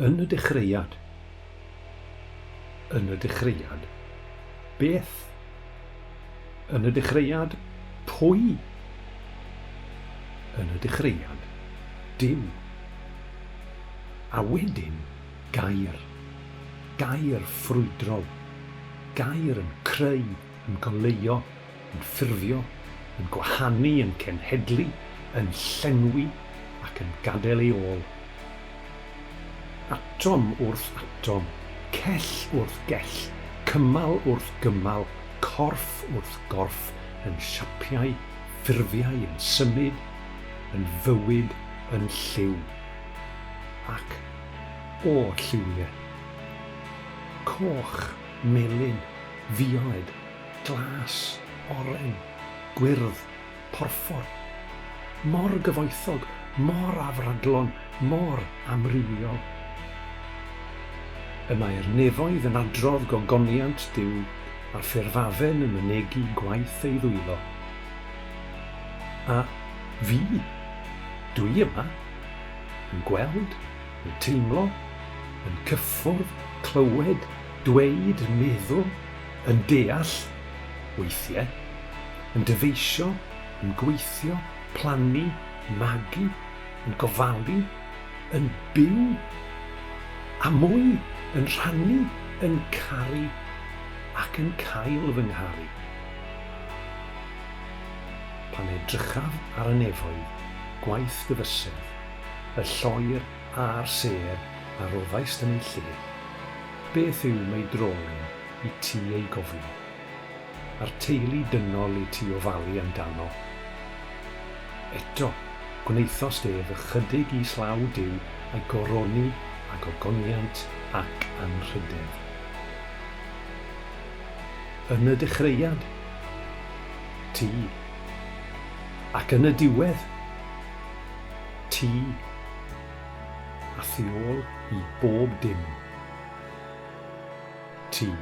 Yn y dechreuad. Yn y dechreuad. Beth? Yn y dechreuad. Pwy? Yn y dechreuad. Dim. A wedyn, gair. Gair ffrwydrol. Gair yn creu, yn goleuo, yn ffurfio, yn gwahanu, yn cenhedlu, yn llenwi ac yn gadael ei ôl. Atom wrth atom, cell wrth gell, cymal wrth gymal, corff wrth gorff, yn siapiau, ffurfiau, yn symud, yn fywyd, yn lliw. Ac o lliwiau. Coch, melyn, fioed, glas, oren, gwyrdd, porffor. Mor gyfoethog, mor afradlon, mor amrywiol. Y mae'r nefoedd yn adrodd gogoniant Duw a'r ffurfafen yn mynegu gwaith ei ddwylo. A fi, dwi yma, yn gweld, yn teimlo, yn cyffwrdd, clywed, dweud, meddwl, yn deall, weithiau, yn dyfeisio, yn gweithio, plannu, magu, yn gofalu, yn byw, a mwy, yn rhannu, yn caru, ac yn cael fy ngharu. Pan edrychaf ar y nefoedd, gwaith dyfysedd, y lloer a'r ser a rofaist yn ei lle, beth yw mei drolyn i ti ei gofio, a'r teulu dynol i ti ofalu amdano. Eto, gwneithos ef ychydig i slaw Duw a'i goroni a gogoniant ac anrhydedd. Yn y dechreuad, ti, ac yn y diwedd, ti, a thu ôl i bob dim, ti.